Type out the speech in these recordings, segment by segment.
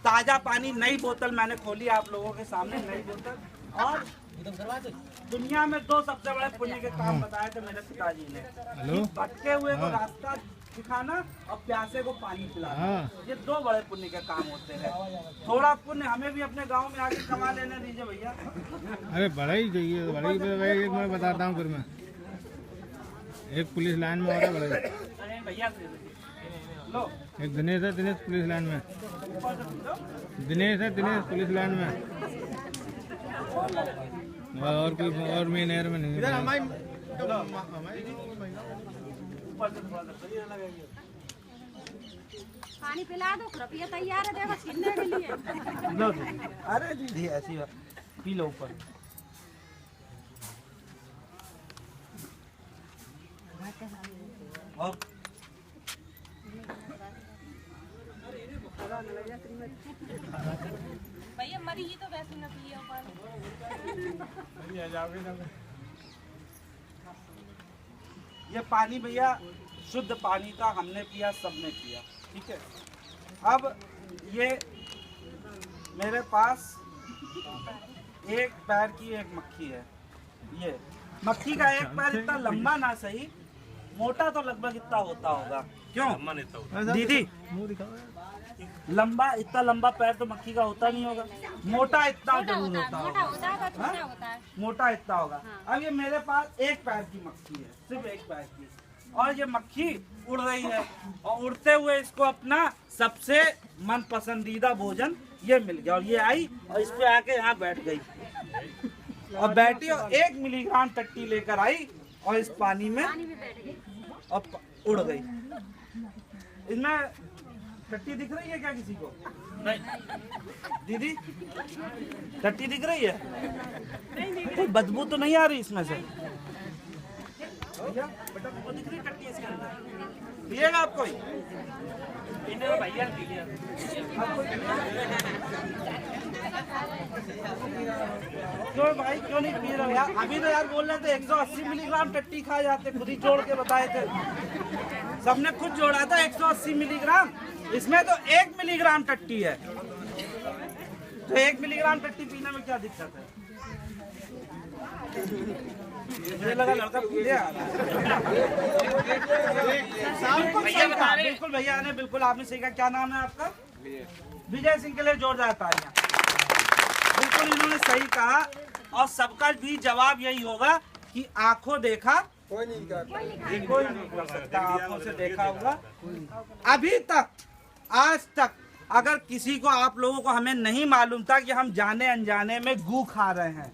ताजा पानी, नई बोतल मैंने खोली आप लोगों के सामने, नई बोतल। और दुनिया में 2 सबसे बड़े पुण्य के काम बताए थे मेरे पिताजी ने, भटके हुए को रास्ता दिखाना और प्यासे को पानी पिलाना। ये 2 बड़े पुण्य के काम होते हैं। थोड़ा पुण्य हमें भी अपने गांव में आके कमा लेने दीजिए भैया। अरे बड़ा ही चाहिए, बड़ा ही। एक मैं बताता हूँ, फिर मैं एक पुलिस लाइन में हो रहा है भैया लो, एक दिनेश है, दिनेश पुलिस लाइन में, दिनेश है, दिनेश पुलिस लाइन में, और कोई और मेन एयर में नहीं है। पानी पिला दो, कृपया तैयार है, देखो छीनने के लिए। अरे दीदी ऐसी बात, पी लो ऊपर। और भैया मरी ही तो वैसे न पिए ये पानी भैया शुद्ध पानी था, हमने पिया, सबने पिया, ठीक है। अब ये मेरे पास एक पैर की एक मक्खी है। ये मक्खी का एक पैर इतना लंबा ना सही, मोटा तो लगभग इतना होता होगा। क्यों दीदी? लंबा, इतना लंबा पैर तो मक्खी का होता नहीं होगा, मोटा इतना जरूर होता होगा, मोटा इतना होगा। अब ये मेरे पास एक पैर की मक्खी है, सिर्फ एक पैर की, और ये मक्खी उड़ रही है, और उड़ते हुए इसको अपना सबसे मन पसंदीदा भोजन ये मिल गया, और ये आई और इस पे आके यहाँ बैठ गई, और बैठी और 1 मिलीग्राम टट्टी लेकर आई और इस पानी में और उड़ गई। इसमें टट्टी दिख रही है क्या किसी को? नहीं दीदी, टट्टी दिख रही है? कोई बदबू तो नहीं आ रही इसमें से? भैया बेटा वो दिख रही है टट्टी इसके अंदर? पिएगा आप कोई? भैया क्यों भाई, क्यों नहीं पी रहे यार? अभी तो यार बोल रहे थे 180 मिलीग्राम टट्टी खा जाते, खुद ही जोड़ के बताए थे, सबने खुद जोड़ा था 180 मिलीग्राम। इसमें तो 1 मिलीग्राम टट्टी है, तो 1 मिलीग्राम टट्टी पीने में क्या दिक्कत है? मुझे लगा लड़का पीले आ रहा है। बिल्कुल भैया ने बिल्कुल आपने सही कहा। क्या नाम है आपका? विजय सिंह के लिए जोरदार तालियां। बिल्कुल इन्होंने सही कहा, और सबका भी जवाब यही होगा कि आंखों देखा कोई नहीं कर सकता, आंखों से देखा होगा। अभी तक, आज तक अगर किसी को, आप लोगों को, हमें नहीं मालूम था कि हम जाने अनजाने में गू खा रहे हैं,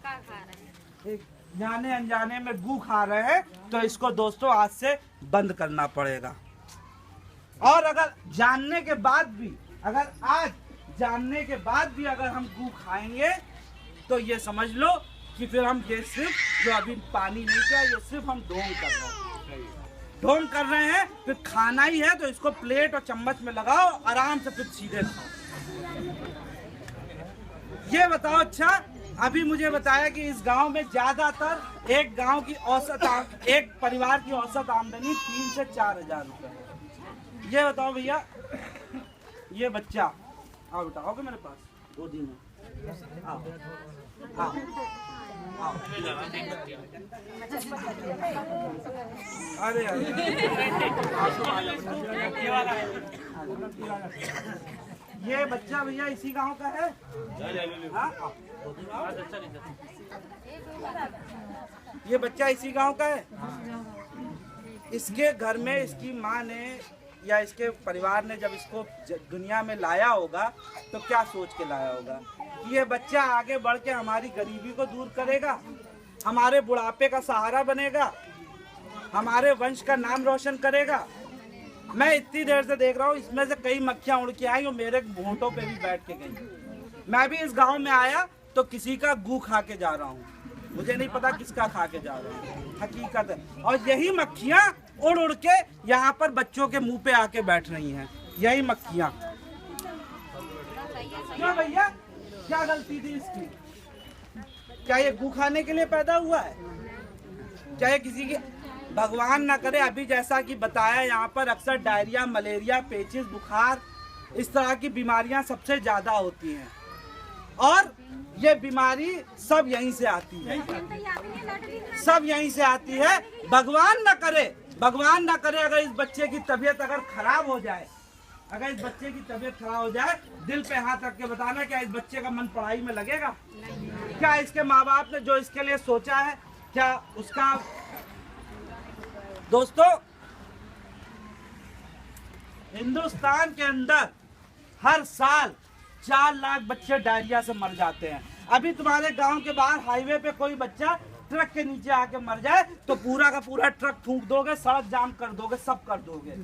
जाने अनजाने में गू खा रहे हैं, तो इसको दोस्तों आज से बंद करना पड़ेगा। और अगर जानने के बाद भी, अगर आज जानने के बाद भी अगर हम गू खाएंगे, तो ये समझ लो कि फिर हम ये सिर्फ, जो अभी पानी नहीं पिया, ये सिर्फ हम ढोंग कर रहे हैं, ढोंग कर रहे हैं। फिर खाना ही है तो इसको प्लेट और चम्मच में लगाओ, आराम से फिर सीधे खाओ। ये बताओ, अच्छा अभी मुझे बताया कि इस गांव में ज्यादातर, एक गांव की औसत, एक परिवार की औसत आमदनी 3 से 4 हजार रुपए है। ये बताओ भैया, ये बच्चा, आओ बेटा, आओगे मेरे पास, गोदी में आओ, आओ, आओ। अरे ये बच्चा भैया इसी गांव का है? ये बच्चा इसी गांव का है। इसके घर में इसकी माँ ने या इसके परिवार ने जब इसको दुनिया में लाया होगा, तो क्या सोच के लाया होगा कि ये बच्चा आगे बढ़ के हमारी गरीबी को दूर करेगा, हमारे बुढ़ापे का सहारा बनेगा, हमारे वंश का नाम रोशन करेगा। मैं इतनी देर से देख रहा हूँ, इसमें से कई मक्खियाँ उड़ के आई और मेरे होंठों पे भी बैठ के गई। मैं भी इस गांव में आया तो किसी का गू खा के जा रहा हूँ, मुझे नहीं पता किसका खा के जा रहा हूँ, हकीकत है। और यही मक्खियाँ उड़ उड़ के यहाँ पर बच्चों के मुंह पे आके बैठ रही हैं, यही मक्खियाँ। क्यों भैया, क्या गलती थी इसकी? क्या ये गू खाने के लिए पैदा हुआ है? क्या ये किसी की, भगवान ना करे, अभी जैसा कि बताया यहाँ पर अक्सर डायरिया, मलेरिया, पेचिस, बुखार इस तरह की बीमारियां सबसे ज्यादा होती हैं और ये बीमारी सब यहीं से आती है, सब यहीं से आती है। भगवान न करे अगर इस बच्चे की तबीयत अगर खराब हो जाए, अगर इस बच्चे की तबीयत खराब हो जाए, दिल पे हाथ रख के बताना, क्या इस बच्चे का मन पढ़ाई में लगेगा? क्या इसके माँ बाप ने जो इसके लिए सोचा है, क्या उसका? दोस्तों, हिंदुस्तान के अंदर हर साल 4 लाख बच्चे डायरिया से मर जाते हैं। अभी तुम्हारे गांव के बाहर हाईवे पे कोई बच्चा ट्रक के नीचे आके मर जाए तो पूरा का पूरा ट्रक फूंक दोगे, सड़क जाम कर दोगे, सब कर दोगे।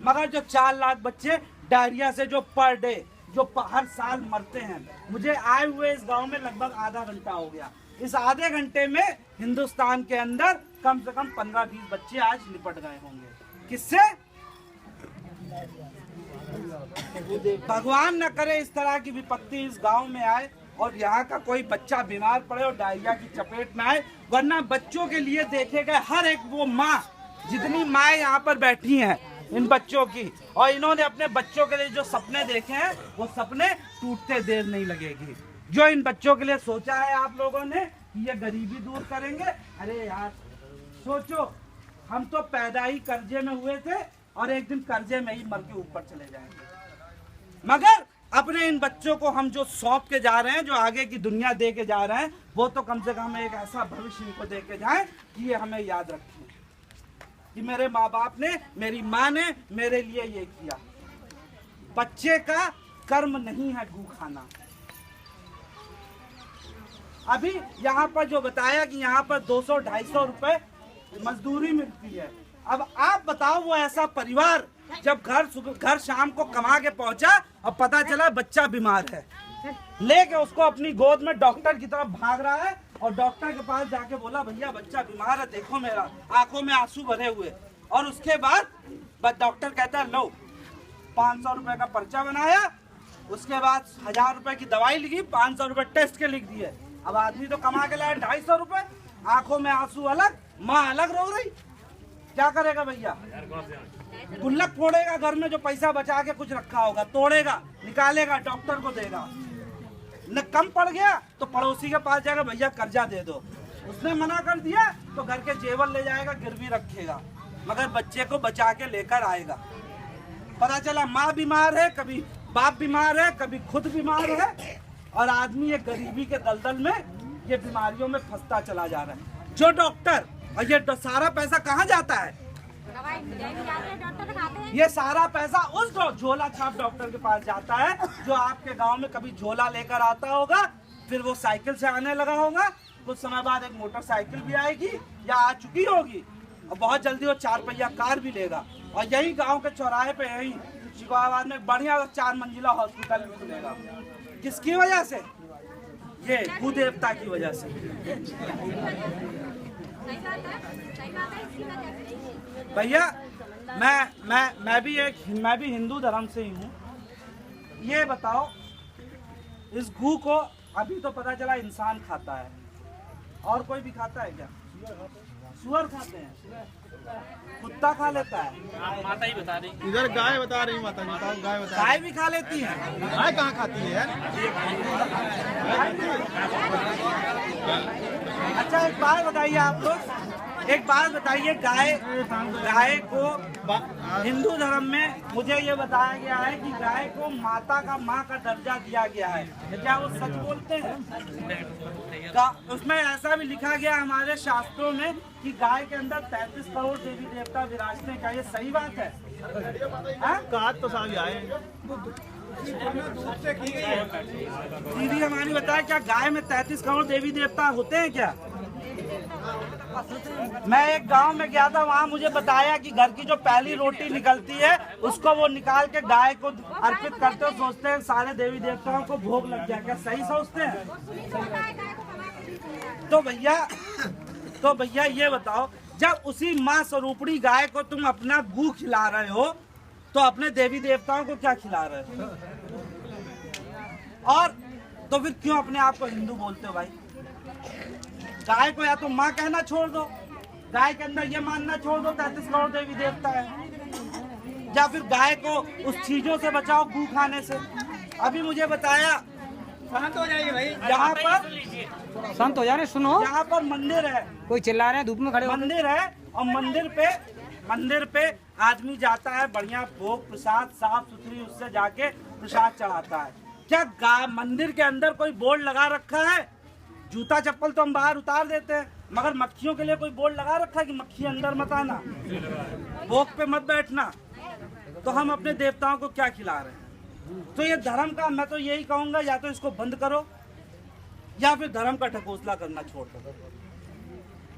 मगर जो 4 लाख बच्चे डायरिया से जो पर डे जो हर साल मरते हैं, मुझे आए हुए इस गांव में लगभग आधा घंटा हो गया। इस आधे घंटे में हिंदुस्तान के अंदर कम से कम 15-20 बच्चे आज निपट गए होंगे। किससे? भगवान न करे इस तरह की विपत्ति इस गांव में आए और यहाँ का कोई बच्चा बीमार पड़े और डायरिया की चपेट में आए। वरना बच्चों के लिए देखे गए हर एक वो माँ, जितनी माएँ यहाँ पर बैठी हैं इन बच्चों की, और इन्होंने अपने बच्चों के लिए जो सपने देखे हैं वो सपने टूटते देर नहीं लगेगी। जो इन बच्चों के लिए सोचा है आप लोगों ने कि ये गरीबी दूर करेंगे, अरे यार सोचो, हम तो पैदा ही कर्जे में हुए थे और एक दिन कर्जे में ही मर के ऊपर चले जाएंगे। मगर अपने इन बच्चों को हम जो सौंप के जा रहे हैं, जो आगे की दुनिया दे के जा रहे हैं, वो तो कम से कम एक ऐसा भविष्य इनको दे के जाए कि ये हमें याद रखें कि मेरे माँ बाप ने, मेरी माँ ने मेरे लिए ये किया। बच्चे का कर्म नहीं है गू खाना। अभी यहाँ पर जो बताया कि यहाँ पर 200-250 रुपए मजदूरी मिलती है। अब आप बताओ, वो ऐसा परिवार जब घर शाम को कमा के पहुंचा और पता चला बच्चा बीमार है, लेके उसको अपनी गोद में डॉक्टर की तरफ भाग रहा है और डॉक्टर के पास जाके बोला, भैया बच्चा बीमार है, देखो मेरा, आंखों में आंसू भरे हुए। और उसके बाद डॉक्टर कहता है, लो 500 रुपए का पर्चा बनाया, उसके बाद 1000 रुपए की दवाई लिखी, 500 रुपए टेस्ट के लिख दिए। अब आदमी तो कमा के लाया 250 रुपए, आंखों में आंसू अलग, माँ अलग रो रही, क्या करेगा भैया? गुल्लक फोड़ेगा, घर में जो पैसा बचा के कुछ रखा होगा तोड़ेगा, निकालेगा, डॉक्टर को देगा। न कम पड़ गया तो पड़ोसी के पास जाएगा, भैया कर्जा दे दो। उसने मना कर दिया तो घर के जेवर ले जाएगा, गिरवी रखेगा, मगर बच्चे को बचा के लेकर आएगा। पता चला माँ बीमार है, कभी बाप बीमार है, कभी खुद बीमार है, और आदमी ये गरीबी के दलदल में, ये बीमारियों में फंसता चला जा रहा है। जो डॉक्टर, और ये सारा पैसा कहाँ जाता है? ये सारा पैसा उस झोला छाप डॉक्टर के पास जाता है, जो आपके गांव में कभी झोला लेकर आता होगा, फिर वो साइकिल से आने लगा होगा, कुछ समय बाद एक मोटरसाइकिल भी आएगी या आ चुकी होगी, और बहुत जल्दी वो 4 पहिया कार भी लेगा, और यही गांव के चौराहे पे, यही शिकोहाबाद में बढ़िया 4 मंजिला हॉस्पिटल भी खुलेगा। किसकी वजह से? ये भूदेवता की वजह से। भैया मैं भी हिंदू धर्म से ही हूँ। ये बताओ, इस घू को अभी तो पता चला इंसान खाता है, और कोई भी खाता है क्या? सुअर खाते हैं, कुत्ता खा लेता है, माता ही बता रही, इधर गाय बता रही, माता जी बताओ, गाय बता, गाय भी खा लेती है। गाय कहाँ खाती है यार? अच्छा एक बात बताइए आप लोग, एक बात बताइए, गाय को हिंदू धर्म में मुझे ये बताया गया है कि गाय को माता का, माँ का दर्जा दिया गया है। क्या वो सच बोलते हैं? उसमें ऐसा भी लिखा गया हमारे शास्त्रों में कि गाय के अंदर 33 करोड़ देवी देवता विराजते हैं। क्या ये सही बात है? कहा तो साल आए दीदी हमारी बताया, क्या गाय में 33 करोड़ देवी देवता होते हैं क्या? मैं एक गांव में गया था, वहाँ मुझे बताया कि घर की जो पहली रोटी निकलती है उसको वो निकाल के गाय को अर्पित करते हो, सोचते हैं सारे देवी देवताओं को भोग लग जाए। क्या सही सोचते हैं? तो भैया ये बताओ, जब उसी माँ स्वरूपणी गाय को तुम अपना गू खिला रहे हो, तो अपने देवी देवताओं को क्या खिला रहे हो? और तो फिर क्यों अपने आप को हिंदू बोलते हो भाई? गाय को या तो माँ कहना छोड़ दो, गाय के अंदर ये मानना छोड़ दो 33 करोड़ देवी देवता है। या फिर गाय को उस चीजों से बचाओ, गू खाने से। अभी मुझे बताया शांत हो जाइए भाई, यहाँ पर शांत हो जा रहे, सुनो। यहाँ पर मंदिर है, कोई चिल्ला रहे हैं, धूप में खड़े हो। मंदिर है और मंदिर पे आदमी जाता है, बढ़िया भोग प्रसाद साफ सुथरी उससे जाके प्रसाद चढ़ाता है। क्या मंदिर के अंदर कोई बोर्ड लगा रखा है? जूता चप्पल तो हम बाहर उतार देते हैं, मगर मक्खियों के लिए कोई बोर्ड लगा रखा है कि मक्खी अंदर मत आना, भोग पे मत बैठना? तो हम अपने देवताओं को क्या खिला रहे हैं? तो ये धर्म का, मैं तो यही कहूंगा, या तो इसको बंद करो या फिर धर्म का ढकोसला करना छोड़ दो।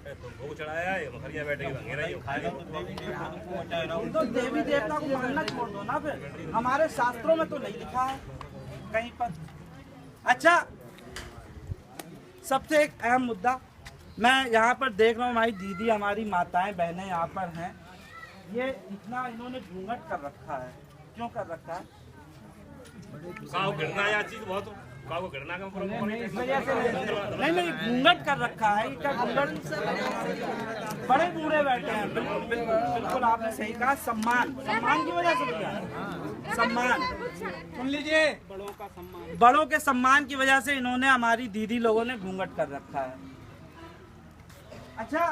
भोग चढ़ाया है, मखरिया बैठे खाएगा तो देवी देवता को मानना छोड़ दो ना। फिर हमारे शास्त्रों में तो नहीं लिखा है कहीं पर। अच्छा, सबसे एक अहम मुद्दा मैं यहाँ पर देख रहा हूँ, हमारी दीदी, हमारी माताएं बहनें यहाँ पर हैं। ये इतना इन्होंने घूंघट कर रखा है, क्यों कर रखा है? चीज बहुत नहीं, घूंघट कर रखा है। क्या घूंघट? बड़े बूढ़े बैठे हैं, बिल्कुल आपने सही कहा। सम्मान की वजह से किया, सम्मान, सुन लीजिए, बड़ों के सम्मान की वजह से इन्होंने, हमारी दीदी लोगों ने घूंघट कर रखा है। अच्छा,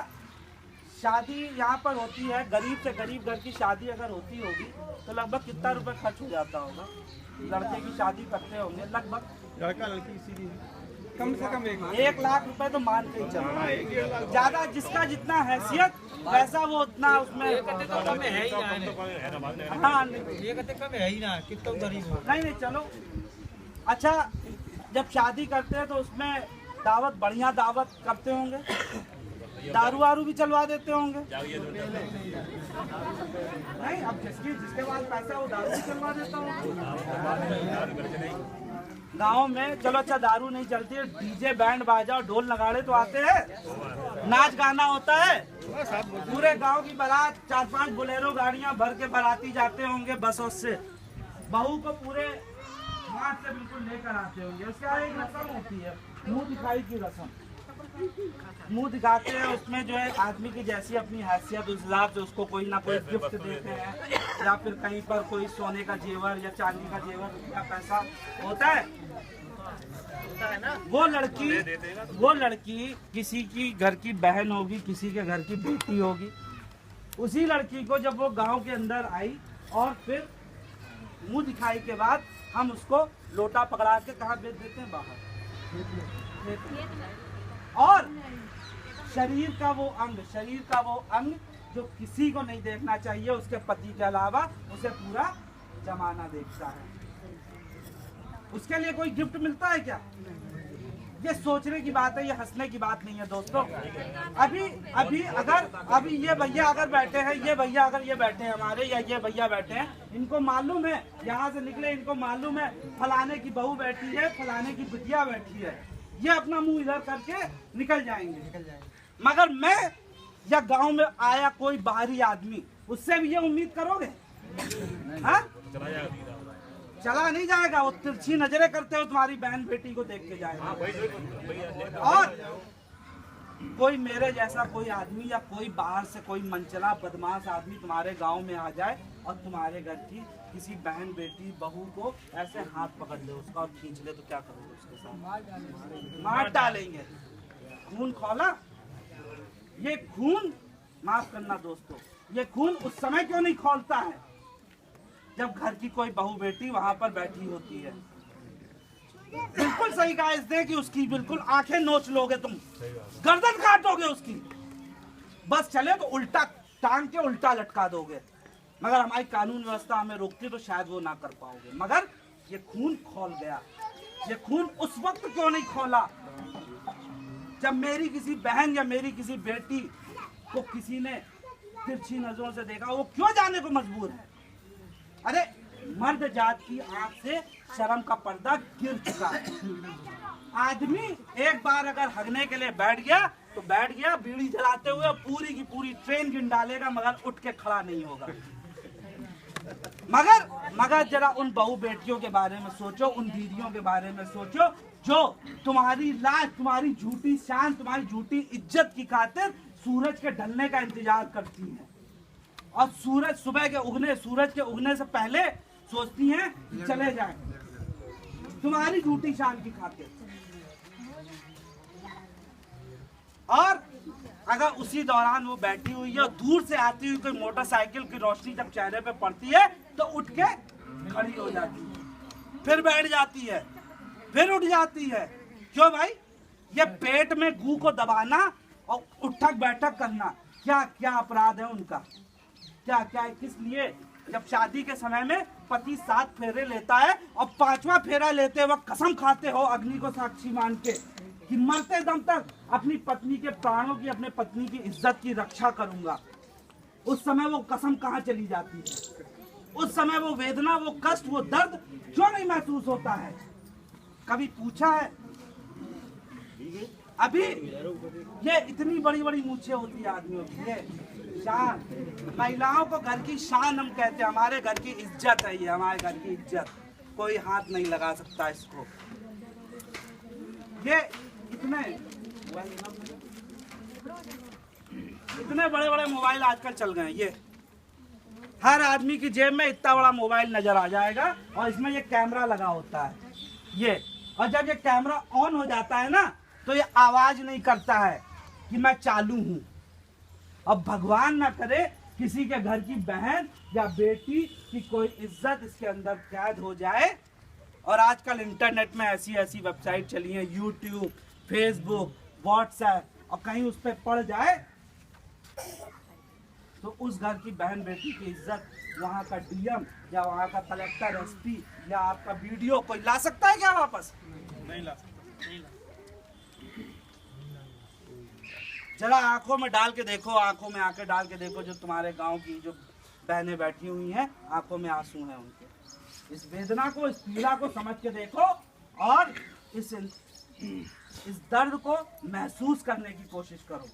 शादी यहाँ पर होती है, गरीब से गरीब घर की शादी अगर होती होगी तो लगभग कितना रुपए खर्च हो जाता होगा? लड़के की शादी करते होंगे लगभग, लड़का लड़की सीधी कम से कम 1 लाख रुपए तो मान के ही चलो। ज्यादा जिसका जितना हैसियत वैसा वो उतना उसमें कम है ही ना, हाँ ये कहते कम है ही ना, कितना गरीब हो। नहीं चलो। अच्छा, जब शादी करते हैं तो उसमें दावत, बढ़िया दावत करते होंगे, दारू वारू भी चलवा देते होंगे। नहीं, अब जिसके पास पैसा वो दारू भी चलवा देता होगा। गाँव में चलो, अच्छा दारू नहीं चलती है, डीजे बैंड बाजा और ढोल नगाड़े तो आते हैं, नाच गाना होता है, पूरे गांव की बारात 4-5 बोलेरो गाड़ियां भर के बाराती जाते होंगे बसों से, बहू को पूरे हाथ से बिल्कुल लेकर आते होंगे। उसका एक रस्म होती है, मुंह दिखाई की रस्म। मुंह दिखाते हैं, उसमें जो है आदमी की जैसी अपनी हैसियत उस हिसाब से उसको कोई ना कोई गिफ्ट देते हैं, या फिर कहीं पर कोई सोने का जेवर या चांदी का जेवर या पैसा होता है ना। वो लड़की किसी की घर की बहन होगी, किसी के घर की बेटी होगी। उसी लड़की को जब वो गांव के अंदर आई और फिर मुंह दिखाई के बाद हम उसको लोटा पकड़ा के कहाँ भेज देते हैं? बाहर। और शरीर का वो अंग जो किसी को नहीं देखना चाहिए, उसके पति के अलावा उसे पूरा जमाना देखता है। उसके लिए कोई गिफ्ट मिलता है क्या? ये सोचने की बात है, ये हंसने की बात नहीं है दोस्तों। अभी ये भैया अगर बैठे हैं, ये बैठे हैं हमारे, या ये भैया बैठे हैं, इनको मालूम है, यहाँ से निकले इनको मालूम है फलाने की बहू बैठी है, फलाने की बिटिया बैठी है, ये अपना मुंह इधर करके निकल जाएंगे। मगर मैं या गांव में आया कोई बाहरी आदमी, उससे भी ये उम्मीद करोगे? हाँ, चला नहीं जाएगा। वो तिरछी नजरें करते हो तुम्हारी बहन बेटी को देख के जाएगा। और कोई मेरे जैसा कोई आदमी या कोई बाहर से कोई मनचला बदमाश आदमी तुम्हारे गांव में आ जाए और तुम्हारे घर की किसी बहन बेटी बहू को ऐसे हाथ पकड़ ले उसका और खींच ले, तो क्या करोगे उसके साथ? मार डालेंगे। खून खौला, ये खून, माफ करना दोस्तों, ये खून उस समय क्यों नहीं खौलता है जब घर की कोई बहू बेटी वहां पर बैठी होती है? बिल्कुल सही कहा इसने कि उसकी बिल्कुल आंखें नोच लोगे तुम, गर्दन काटोगे उसकी, बस चले तो उल्टा टांग के उल्टा लटका दोगे। मगर हमारी कानून व्यवस्था हमें रोकती तो शायद वो ना कर पाओगे। मगर ये खून खोल गया। ये खून उस वक्त क्यों नहीं खोला जब मेरी किसी बहन या मेरी किसी बेटी को किसी ने तिरछी नजरों से देखा? वो क्यों जाने को मजबूर है? अरे मर्द जात की आंख से शर्म का पर्दा गिर चुका है। आदमी एक बार अगर हगने के लिए बैठ गया तो बैठ गया, बीड़ी जलाते हुए पूरी की पूरी ट्रेन गिन डालेगा, मगर उठ के खड़ा नहीं होगा। मगर जरा उन बहू बेटियों के बारे में सोचो, उन दीदियों के बारे में सोचो जो तुम्हारी लाज, तुम्हारी झूठी शान, तुम्हारी झूठी इज्जत की खातिर सूरज के ढलने का इंतजार करती हैं। और सूरज के उगने से पहले सोचती हैं कि चले जाएं, तुम्हारी झूठी शान की खातिर। और अगर उसी दौरान वो बैठी हुई है, दूर से आती हुई कोई मोटरसाइकिल की रोशनी जब चेहरे पे पड़ती है तो उठ के खड़ी हो जाती है, फिर बैठ जाती है, फिर उठ जाती है। क्यों भाई? ये पेट में गू को दबाना और उठक बैठक करना क्या क्या अपराध है उनका? क्या क्या किस लिए? जब शादी के समय में पति 7 फेरे लेता है और 5वां फेरा लेते वक्त कसम खाते हो अग्नि को साक्षी मान के कि मरते दम तक अपनी पत्नी के प्राणों की, अपने पत्नी की इज्जत की रक्षा करूंगा, उस समय वो कसम कहाँ चली जाती है? उस समय वो वेदना, वो कष्ट, वो दर्द क्यों नहीं महसूस होता है? कभी पूछा है? अभी ये इतनी बड़ी बड़ी मूछें होती है आदमियों की, ये शान, महिलाओं को घर की शान हम कहते हैं, हमारे घर की इज्जत है ये, हमारे घर की इज्जत, कोई हाथ नहीं लगा सकता इसको। ये इतने बड़े बड़े मोबाइल आजकल चल गए हैं, ये हर आदमी की जेब में इतना बड़ा मोबाइल नजर आ जाएगा और इसमें ये कैमरा लगा होता है ये, और जब ये कैमरा ऑन हो जाता है ना तो ये आवाज नहीं करता है कि मैं चालू हूं। अब भगवान ना करे किसी के घर की बहन या बेटी की कोई इज्जत इसके अंदर कैद हो जाए। और आजकल इंटरनेट में ऐसी ऐसी वेबसाइट चली हैं, यूट्यूब, फेसबुक, व्हाट्सएप, और कहीं उस पर पड़ जाए तो उस घर की बहन बेटी की इज्जत वहाँ का डीएम या वहाँ का कलेक्टर, एसपी या आपका वीडियो कोई ला सकता है क्या वापस? नहीं ला सकता। जरा आंखों में डाल के देखो, आंखों में आंखें डाल के देखो, जो तुम्हारे गांव की जो बहनें बैठी हुई हैं, आंखों में आंसू हैं उनके। इस वेदना को, इस पीड़ा को समझ के देखो और इस दर्द को महसूस करने की कोशिश करो।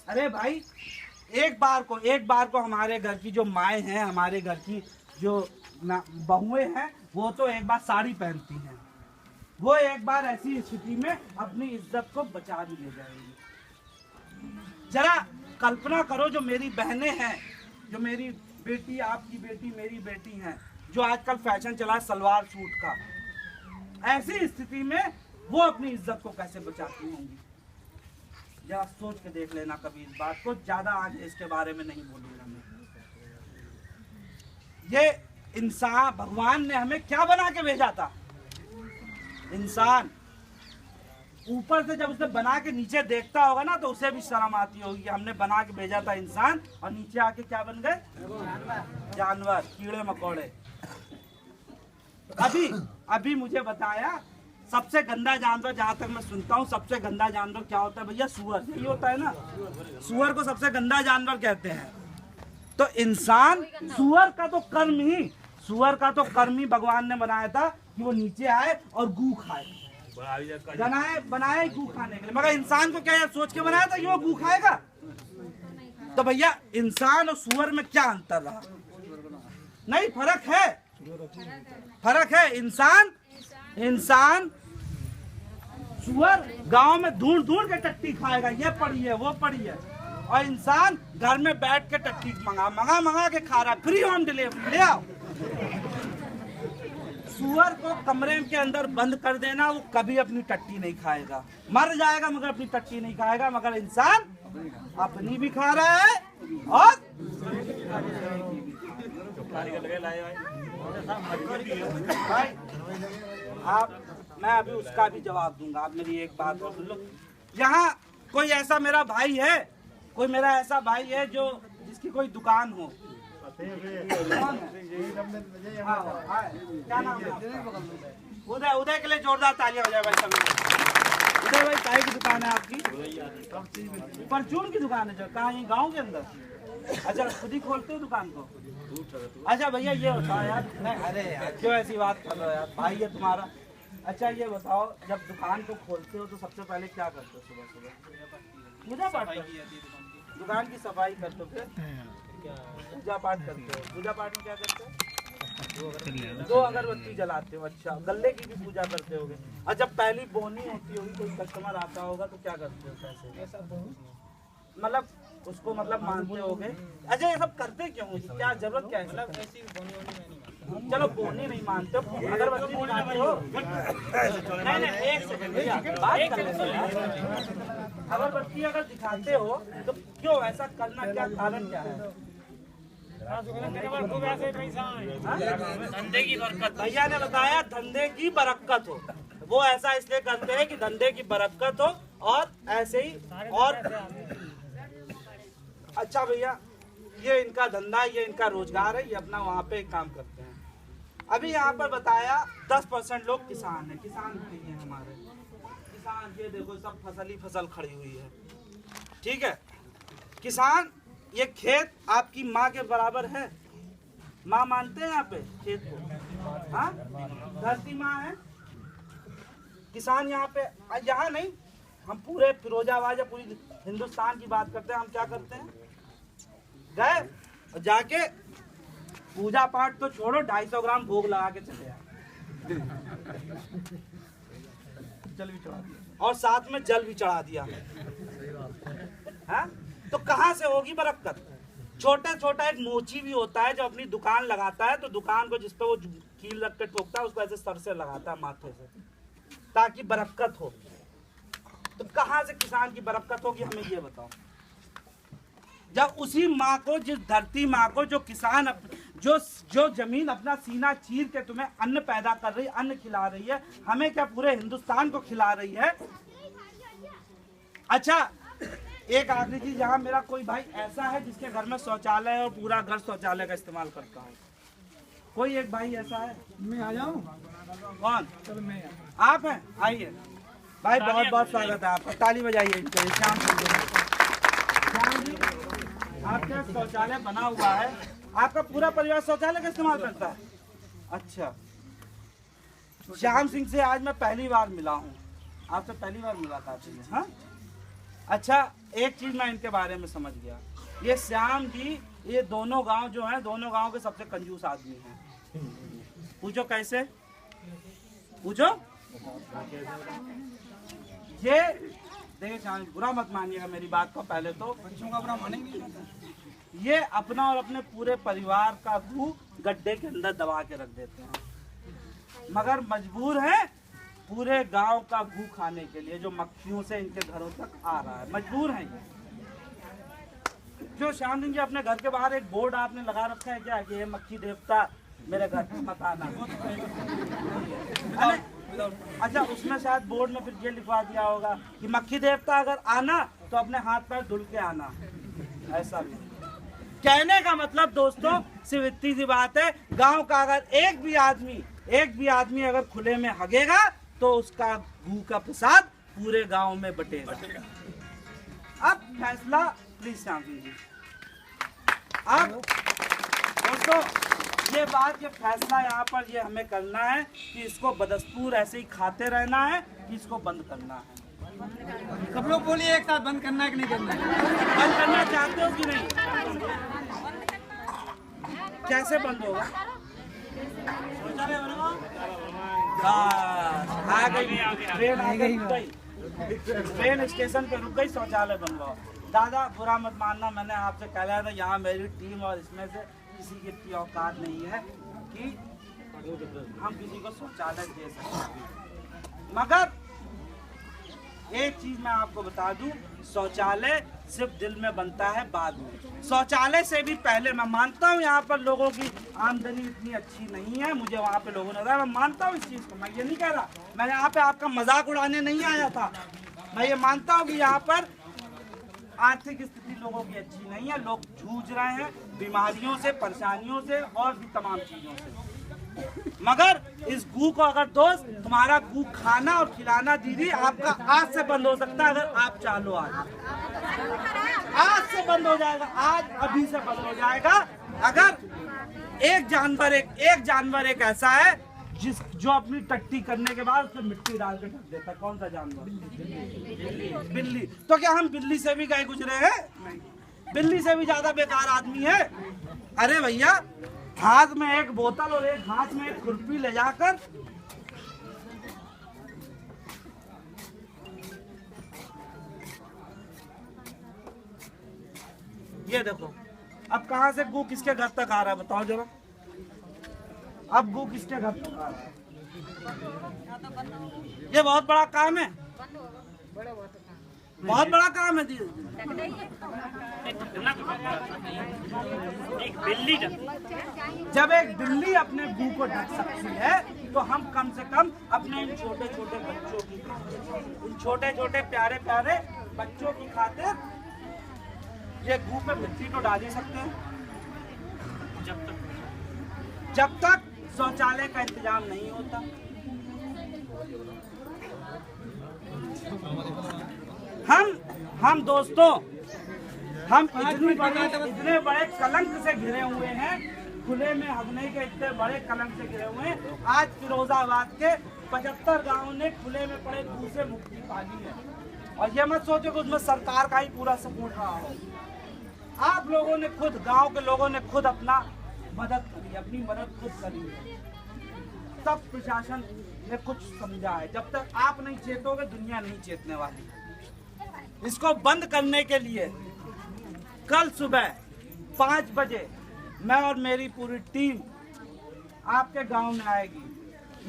अरे भाई, एक बार को हमारे घर की जो माएँ हैं, हमारे घर की जो बहुएं हैं, वो तो एक बार साड़ी पहनती हैं, वो एक बार ऐसी स्थिति में अपनी इज्जत को बचा भी ले जाएंगी। जरा कल्पना करो, जो मेरी बहनें हैं, जो मेरी बेटी, आपकी बेटी, मेरी बेटी हैं, जो आजकल फैशन चला है सलवार सूट का, ऐसी स्थिति में वो अपनी इज्जत को कैसे बचाती होंगी? जरा सोच के देख लेना कभी इस बात को। ज्यादा आज इसके बारे में नहीं बोलूंगा मैं। ये इंसान, भगवान ने हमें क्या बना के भेजा था? इंसान। ऊपर से जब उसने बना के नीचे देखता होगा ना तो उसे भी शर्म आती होगी कि हमने बना के भेजा था इंसान और नीचे आके क्या बन गए? जानवर, कीड़े मकोड़े। अभी मुझे बताया सबसे गंदा जानवर, जहां तक मैं सुनता हूँ, सबसे गंदा जानवर क्या होता है भैया? सुअर। यही होता है ना, सुअर को सबसे गंदा जानवर कहते हैं। तो इंसान, सुअर का तो कर्म ही भगवान ने बनाया था कि वो नीचे आए और गू खाए, बनाए गू खाने के लिए। मगर इंसान को क्या यार सोच के बनाया था कि वो गू खाएगा? तो भैया इंसान और सुअर में क्या अंतर रहा? नहीं, फर्क है। इंसान सुअर गांव में ढूंढ के टट्टी खाएगा, ये पड़ी है, वो पड़ी है, और इंसान घर में बैठ के टट्टी मंगा के खा रहा है, फ्री होम डिलीवरी, ले आओ। सुअर को कमरे के अंदर बंद कर देना, वो कभी अपनी टट्टी नहीं खाएगा, मर जाएगा मगर अपनी टट्टी नहीं खाएगा। मगर इंसान अपनी भी खा रहा है और भाई मैं अभी उसका भी जवाब दूंगा। आप मेरी एक बात और सुन लो। यहाँ कोई ऐसा मेरा भाई है, जो जिसकी कोई दुकान हो? क्या नाम है? उदय के लिए जोरदार तालियां हो जाए भाई सब। उदय भाई, चाय की दुकान है आपकी? परचून की दुकान है? जो कहाँ, ये गाँव के अंदर? अच्छा, खुद ही खोलते हो दुकान को? अच्छा भैया, ये बताओ यार, अरे यार क्यों ऐसी बात कर रहे हो यार, भाई है तुम्हारा। अच्छा ये बताओ, जब दुकान को खोलते हो तो सबसे पहले क्या करते हो? सुबह पूजा पाठ करते हो, दुकान की सफाई करते हो, फिर पूजा पाठ करते हो। पूजा पाठ में क्या करते हो? 2 अगरबत्ती जलाते हो। अच्छा, गल्ले की भी पूजा करते होगे। और जब पहली बोनी होती होगी, कोई कस्टमर आता होगा तो क्या करते हो? पैसे मतलब उसको मतलब मानते होगे। अच्छा, ये सब करते क्यों? क्या जरूरत क्या है? चलो बोनी नहीं मानते हो, अगरबत्ती दिखाते हो। नहीं, एक सेकंड भैया, बात कर लेते हैं। अगरबत्ती अगर दिखाते हो तो क्यों ऐसा करना, क्या कारण क्या है? धंधे की बरकत। भैया ने बताया धंधे की बरकत हो, वो ऐसा इसलिए करते हैं कि धंधे की बरकत हो और ऐसे ही। और अच्छा भैया, ये इनका धंधा, ये इनका रोजगार है, ये अपना वहाँ पे काम करते हैं। अभी यहाँ पर बताया 10% लोग किसान हैं। किसान नहीं है हमारे किसान, ये देखो सब फसल ही फसल खड़ी हुई है, ठीक है। किसान, ये खेत आपकी माँ के बराबर है। माँ मानते हैं यहाँ पे खेत को? हाँ, धरती माँ है। किसान यहाँ पे, यहाँ नहीं, हम पूरे फिरोजाबाद या पूरी हिंदुस्तान की बात करते हैं। हम क्या करते हैं, गए और जाके पूजा पाठ तो छोड़ो, 250 ग्राम भोग लगा के चले आए, जल भी चढ़ा दिया और साथ में जल भी चढ़ा दिया। है तो कहाँ से होगी बरकत? छोटा छोटा एक मोची भी होता है जो अपनी दुकान लगाता है, तो दुकान को जिसपे वो कील रख के ठोकता है उसको ऐसे सर से लगाता है, माथे से, ताकि बरकत हो। तो कहाँ से किसान की बरकत होगी, हमें ये बताओ। जब उसी माँ को, जिस धरती माँ को, जो किसान जो जमीन अपना सीना चीर के तुम्हें अन्न पैदा कर रही, अन्न खिला रही है, हमें क्या पूरे हिंदुस्तान को खिला रही है। अच्छा, एक आखिरी चीज, यहाँ मेरा कोई भाई ऐसा है जिसके घर में शौचालय है और पूरा घर शौचालय का इस्तेमाल करता है? कोई एक भाई ऐसा है? मैं आ जाऊं? कौन? चलो मैं आप हैं, आइए भाई, बहुत बहुत स्वागत है आपका, ताली बजाइए इनके लिए। श्याम जी, आपका शौचालय बना हुआ है, आपका पूरा परिवार शौचालय का इस्तेमाल करता है? अच्छा, श्याम सिंह से आज मैं पहली बार मिला हूँ, आपसे पहली बार मुलाकात हुई है। हाँ, अच्छा, एक चीज मैं इनके बारे में समझ गया, ये श्याम जी, ये दोनों गांव जो हैं, दोनों गांव के सबसे कंजूस आदमी हैं। पूछो कैसे? पूछो। ये देखिए श्याम जी, बुरा मत मानिएगा मेरी बात को, पहले तो बच्चों का बुरा मानेंगे। ये अपना और अपने पूरे परिवार का गू गड्ढे के अंदर दबा के रख देते हैं, मगर मजबूर हैं पूरे गांव का गू खाने के लिए, जो मक्खियों से इनके घरों तक आ रहा है, मजबूर हैं ये। जो श्याम सिंह जी, अपने घर के बाहर एक बोर्ड आपने लगा रखा है क्या कि ये मक्खी देवता मेरे घर पे मत आना? अच्छा, उसमें शायद बोर्ड में फिर ये लिखवा दिया होगा कि मक्खी देवता अगर आना तो अपने हाथ पैर धुल के आना, ऐसा भी। कहने का मतलब दोस्तों सिर्फ इतनी सी बात है, गांव का अगर एक भी आदमी अगर खुले में हगेगा तो उसका गू का प्रसाद पूरे गांव में बटेगा। अब फैसला प्लीज श्याम सिंह जी, अब दोस्तों ये फैसला यहाँ पर ये हमें करना है कि इसको बदस्तूर ऐसे ही खाते रहना है कि इसको बंद करना है। सब लोग बोलिए एक साथ, बंद करना है कि नहीं करना है? बंद करना चाहते हो कि नहीं? कैसे बंद होगा? आ गई ट्रेन, ट्रेन स्टेशन पे रुक गई, शौचालय बनवाओ। दादा बुरा मत मानना, मैंने आपसे कहा था यहाँ मेरी टीम और इसमें से किसी की इतनी औकात नहीं है कि हम किसी को शौचालय दे सकते। मगर एक चीज मैं आपको बता दूं, शौचालय सिर्फ दिल में बनता है बाद में। शौचालय से भी पहले, मैं मानता हूँ यहाँ पर लोगों की आमदनी इतनी अच्छी नहीं है, मुझे वहाँ पे लोगों ने बताया, मैं मानता हूँ इस चीज को, मैं ये नहीं कह रहा, मैं यहाँ पे आपका मजाक उड़ाने नहीं आया था। मैं ये मानता हूँ कि यहाँ पर आर्थिक स्थिति लोगों की अच्छी नहीं है, लोग जूझ रहे हैं बीमारियों से, परेशानियों से और भी तमाम चीजों से। मगर इस गू को अगर दोस्त तुम्हारा गू खाना और खिलाना दीदी आपका आज से बंद हो सकता है, अगर आप चालो। आज से बंद हो जाएगा, आज अभी से बंद हो जाएगा। अगर एक जानवर एक ऐसा है जो अपनी टट्टी करने के बाद उसमें मिट्टी डाल के ढक देता है। कौन सा जानवर? बिल्ली। तो क्या हम बिल्ली से भी गए गुजरे हैं? नहीं, बिल्ली से भी ज्यादा बेकार आदमी है। अरे भैया, हाथ में एक बोतल और एक हाथ में एक खुरपी ले जाकर ये देखो, अब कहाँ से गू किसके घर तक आ रहा है बताओ जरा। अब गू किसके घर तक आ रहा है? ये बहुत बड़ा काम है, बहुत बड़ा काम है। एक बिल्ली जब एक बिल्ली अपने गू को ढक सकती है तो हम कम से कम अपने इन छोटे छोटे बच्चों की, इन छोटे छोटे प्यारे प्यारे बच्चों की खातिर ये गू पे मिट्टी तो डाल ही सकते हैं, जब तक शौचालय का इंतजाम नहीं होता। हम दोस्तों, हम इतने बड़े कलंक से घिरे हुए हैं, खुले में हगने के इतने बड़े कलंक से घिरे हुए हैं। आज फिरोजाबाद के 75 गांवों ने खुले में पड़े गू से मुक्ति पा ली है। और ये मत सोचो कि उसमें सरकार का ही पूरा सपोर्ट रहा हो। आप लोगों ने खुद, गांव के लोगों ने खुद अपना मदद करी, अपनी मदद खुद करी है। तब प्रशासन ने कुछ समझा है। जब तक आप नहीं चेतोगे दुनिया नहीं चेतने वाली। इसको बंद करने के लिए कल सुबह 5 बजे मैं और मेरी पूरी टीम आपके गांव में आएगी।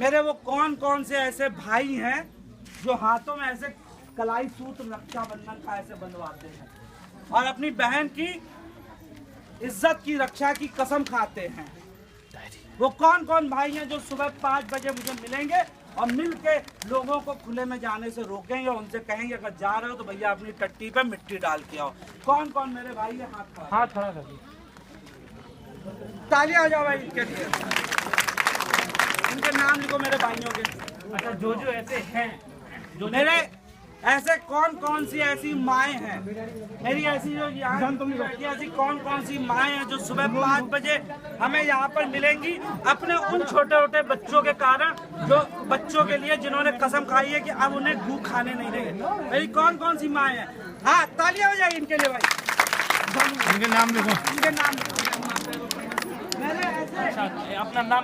मेरे वो कौन कौन से ऐसे भाई हैं जो हाथों में ऐसे कलाई सूत्र रक्षाबंधन का ऐसे बंधवाते हैं और अपनी बहन की इज्जत की रक्षा की कसम खाते हैं। वो कौन कौन भाई हैं जो सुबह 5 बजे मुझे मिलेंगे और मिल के लोगों को खुले में जाने से रोकेंगे, उनसे कहेंगे अगर जा रहे हो तो भैया अपनी टट्टी पे मिट्टी डाल के आओ। कौन कौन मेरे भाई है? हाथ खड़ा कर, तालियां आ जाओ भाई इनके लिए। इनके नाम लिखो मेरे भाइयों के। अच्छा, जो ऐसे हैं, जो मेरे ऐसे कौन कौन सी ऐसी माएँ हैं, मेरी ऐसी जो यहाँ ऐसी कौन कौन सी माएँ हैं जो सुबह 5 बजे हमें यहाँ पर मिलेंगी अपने उन छोटे छोटे बच्चों के कारण, जो बच्चों के लिए जिन्होंने कसम खाई है कि अब उन्हें गू खाने नहीं देंगे। मेरी कौन कौन सी माएँ हैं? हाँ, तालियां हो जाएगी इनके लिए भाई। इनके नाम लिखो, इनके नाम लिखो। मेरे ऐसे अपना नाम